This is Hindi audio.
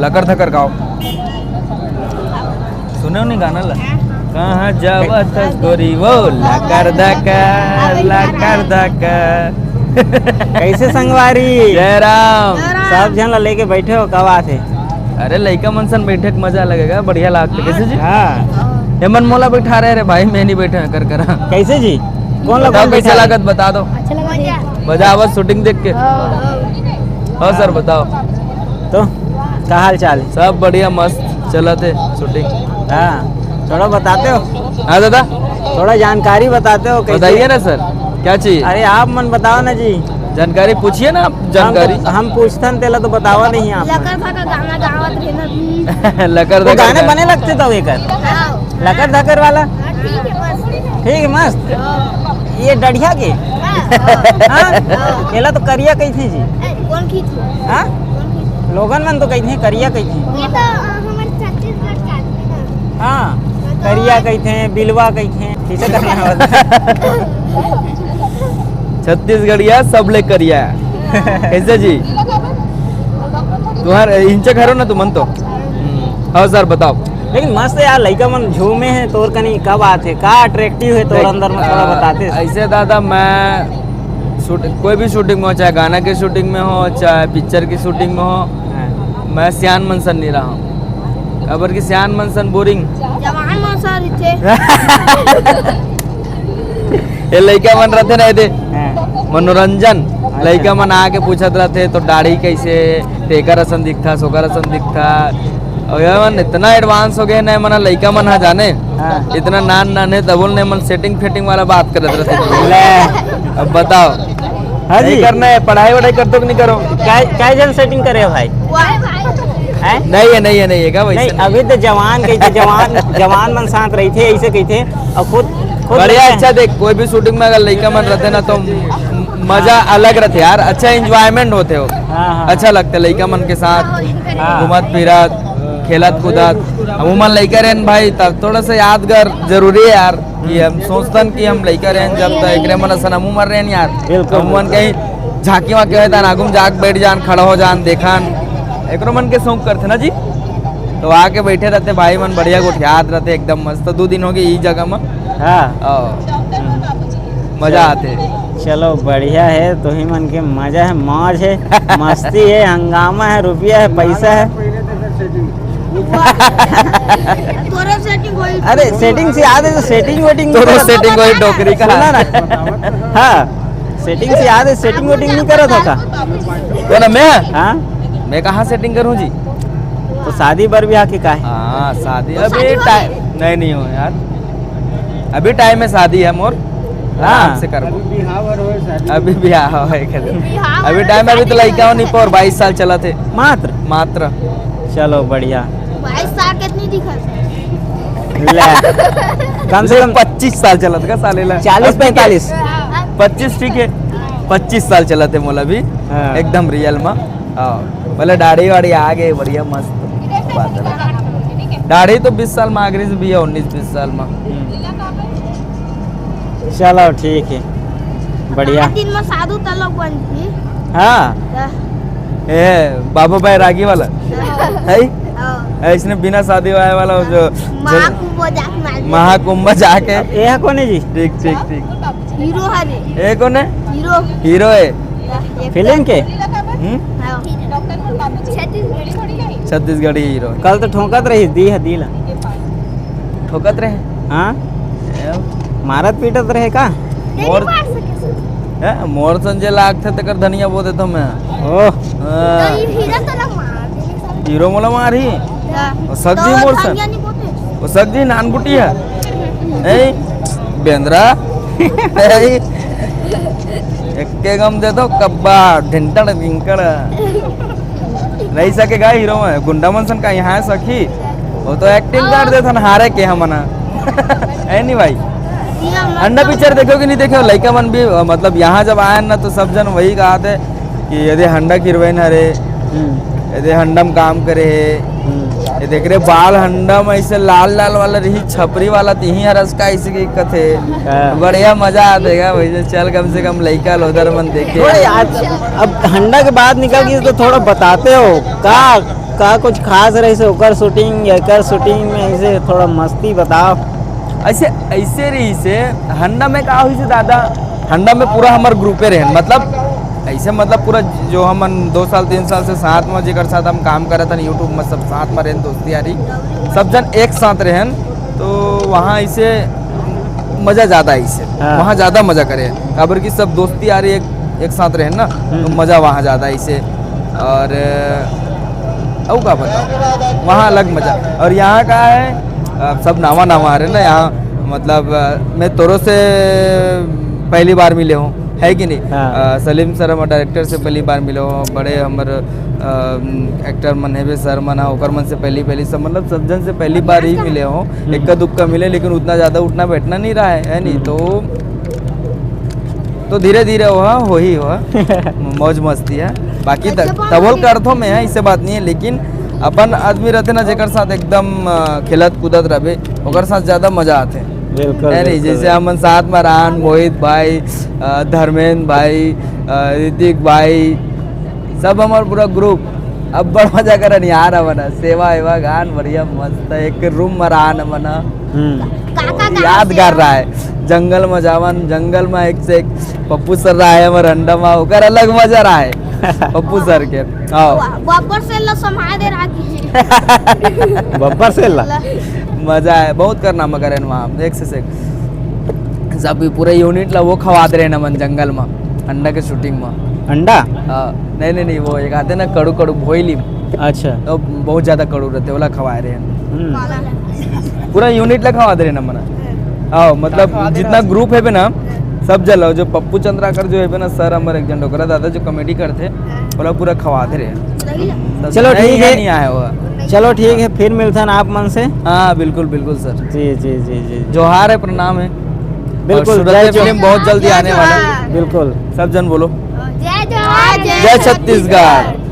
लकर थकर गाओ। सुने हो नहीं गाना ला? कहाँ जावत गोरी वो लकर धका। कैसे संगवारी? जय राम। सब जन ला लेके बैठे हो, कब आते? अरे लइका मनसन बैठे के मजा लगेगा, बढ़िया लागते। कैसे जी? हाँ हेमन मोला बैठा रहे रे भाई, मैं नहीं बैठा कर कर। कैसे जी? कौन लोग कैसा लागत बता दो। बजावत शूटिंग देख के। हाँ सर बताओ। तो क्या हाल चाल? सब बढ़िया मस्त चला थे शूटिंग। हाँ थोड़ा बताते हो? हाँ दादा थोड़ा जानकारी बताते हो? बताइए ना सर, क्या चाहिए? अरे आप मन बताओ ना जी, जानकारी पूछिए ना आप। जानकारी हम पूछतन तेला तो बतावा नहीं आप। लकर धकर गाना गावत रहना। लकर वो धकर गाने बने लगते तो एक लकर धकर वाला। ठीक है बस। ठीक है मस्त। ये डढ़िया के केला तो करिया कैसे जी? कौन खींची? हाँ लोगन मन तो कहते हैं करिया कहते हैं। ये तो हमारे छत्तीसगढ़ का है ना। हाँ करिया कहते हैं, बिलवा कहते हैं, किसे करना होता छत्तीसगढ़िया सब ले करिया। कैसे जी? तुम्हारे इंचे घर हो ना तुम तो? हाँ सर बताओ। लेकिन मस्त यार लड़का मन झूमे हैं तोर कनी कब आते, का अट्रैक्टिव है तोर अंदर में थोड़ा बताते। ऐसे दादा मैं कोई भी शूटिंग में हो, चाहे गाना की शूटिंग में हो, चाहे पिक्चर की शूटिंग में हो, मैं सियान मनसन नहीं रहा हूँ। खबर की सियान मनसन बोरिंग जवान मौसर थे। ये लड़का मन रहते रहे थे मनोरंजन। लड़का मन आके पूछत रहते तो दाढ़ी कैसे टेकर असन दिखता, सोकर असन दिखता। और यार मन इतना एडवांस हो गए ना, मना लड़का मन हा जाने इतना नान है तब ने मन सेटिंग फेटिंग वाला बात करत रहते। अब बताओ नहीं करना है, पढ़ाई वढ़ाई करते कि नहीं करो? क्या जन सेटिंग करे भाई? नहीं है क्या वैसे? नहीं अभी तो जवान कहते, जवान मन साथ रही थे ऐसे कहते और खुद बढ़िया। अच्छा देख कोई भी शूटिंग में अगर लड़का मन रहते ना तो मजा अलग रहते यार, अच्छा एंजॉयमेंट होते हो। अच्छा लगता है लड़का मन के साथ घूमत फिरत खेलत कूदत। अमूमन लड़का रहन भाई तब थोड़ा सा यादगार जरूरी है यार, कि हम सोचतन कि हम लड़का रहन जब तक एक मन सन अमूमन रहन यार। अमूमन कहीं झांकी वाकी होता आगुम जाके बैठ जान, खड़ा हो जान, देखान एक मन के शौक करते ना जी। तो आके बैठे रहते भाई मन, बढ़िया कुछ याद रहते एकदम मस्त। 2 दिन हो गए यही जगह में। मजा आते। चलो बढ़िया है, तो ही मन के मजा है, मौज है, मस्ती है, हंगामा है, रुपया है, पैसा है। अरे सेटिंग से याद है तो सेटिंग वेटिंग तो सेटिंग वही डोकरी का ना। हाँ सेटिंग से याद है, सेटिंग वेटिंग नहीं करा था तो ना मैं। हाँ मैं कहाँ सेटिंग करूँ जी? तो शादी बर ब्याह के का है? हाँ शादी अभी टाइम नहीं हो यार, अभी टाइम में शादी है मोर। हाँ से कर अभी बिहार हो अभी टाइम में, अभी तो लड़का नहीं पर 22 साल चला थे मात्र। चलो बढ़िया। 22 साल कितनी दिखा? कम से कम 25 साल चला था साले ला। 40-45 25 ठीक है, 25 साल चला थे मोला भी एकदम रियल में। पहले दाढ़ी वाड़ी आ गए बढ़िया मस्त बात है। दाढ़ी तो 20 साल में आगरी से भी है, 19-20 साल में। चलो ठीक है बढ़िया। दिन में साधु तलक बन थी। हाँ ए बाबा भाई रागी वाला है इसने बिना शादी वाला जो महाकुंभ जाके। ये कौन है जी? ठीक हीरो है ये कौन है? हीरो है फिल्म के। छत्तीसगढ़ी हीरो। कल तो ठोकत रही दी है दिल ठोकत रहे। हाँ मारत पीटत रहे का? मोर संजय लाग थे तकर धनिया बोते तो मैं। ओह हीरो मोला मारी सब्जी मोर सन वो सब्जी नान बुटी है बेंद्रा। एक गम दे दो कब्बा ढिंटड़ ढिंकड़ नहीं सकेगा हीरो में। गुंडा मनसन का यहाँ सखी वो तो एक्टिंग कर दे था हारे के हमना है नहीं भाई। अंडा पिक्चर देखो कि नहीं देखो? लड़का मन भी मतलब यहाँ जब आए ना तो सब जन वही कहा थे कि यदि हंडा किरवेन हरे, यदि हंडम काम करे है, ये देख रहे बाल हंडम ऐसे लाल लाल वाला रही, छपरी वाला तीही हरस का ऐसे की कथे बढ़िया मजा आ देगा वैसे। चल कम से कम लड़का उधर मन देखे। अब हंडा के बाद निकल गई तो थोड़ा बताते हो का का कुछ खास रही से ओकर शूटिंग एकर शूटिंग में ऐसे थोड़ा मस्ती बताओ। ऐसे ऐसे रही से हंडा में का हुई से दादा, हंडा में पूरा हमार ग्रुपे रहे, मतलब ऐसे मतलब पूरा जो हम 2 साल 3 साल से साथ में जेकर साथ हम काम करे थे यूट्यूब में, सब साथ में रहन, दोस्ती यारी सब जन एक साथ रहन, तो वहाँ ऐसे मज़ा ज़्यादा ऐसे हाँ। वहाँ ज़्यादा मज़ा करे, खबर की सब दोस्ती यारी एक साथ रहन ना, तो मज़ा वहाँ ज़्यादा ऐसे। और अब का बताओ, वहाँ अलग मज़ा। और यहाँ का है सब नावा आ रहे ना यहाँ, मतलब मैं तोरो से पहली बार मिले हूँ, है कि नहीं। हाँ। सलीम सर हमारे डायरेक्टर से पहली बार मिले हो, बड़े हमारे एक्टर मन है सर मना ओकर मन से पहली सब, मतलब सब जन से पहली बार ही मिले हो, इक्का दुक्का मिले, लेकिन उतना ज़्यादा उठना बैठना नहीं रहा है नहीं। तो धीरे धीरे हो ही मौज मस्ती है, बाकी तबोल का अर्थों में है, इससे बात नहीं है। लेकिन अपन आदमी रहते ना जेकर साथ एकदम खिलत कूदत रहे, ओकर साथ ज़्यादा मज़ा आते हैं, बिल्कुल है नहीं। जैसे हम साथ में रान, मोहित भाई, धर्मेंद्र भाई, ऋतिक भाई, सब हमारा पूरा ग्रुप अब बड़ मजा करन यार। मना सेवा एवा गान बढ़िया मस्त, एक रूम में रहा न मना यादगार रहा है। जंगल में जावन, जंगल में एक से एक पप्पू सर रहा है हमारे अंडा में, ओकर अलग मजा रहा है पप्पू सर के। आओ वापर से ला समाये दे रहा कीजिए। बब्बर से ला मजा है बहुत करना मगर वहाँ एक से एक सब पूरे यूनिट ला वो खवा दे रहे न मन जंगल में अंडा के शूटिंग में। अंडा नहीं वो एक आते ना कड़ू कड़ू भोईली, अच्छा तो बहुत ज्यादा कड़ू रहते वाला खवा रहे हैं, हम्म, पूरा यूनिट ला खवा दे रहे न मना। आओ मतलब जितना ग्रुप है ना सब जल, जो पप्पू चंद्राकर जो है ना सर हमारे एक जन डोकरा दादा जो कॉमेडी करते बोला पूरा खवा दे रहे। चलो ठीक है, नहीं आया हुआ। चलो ठीक है, फिर मिलते हैं आप मन से। हाँ बिल्कुल बिल्कुल सर, जी जी जी जी जोहार है, प्रणाम है। बिल्कुल, और जय सूरत में फिल्म बहुत जल्दी आने वाला है, बिल्कुल। सब जन बोलो जय जवान जय छत्तीसगढ़।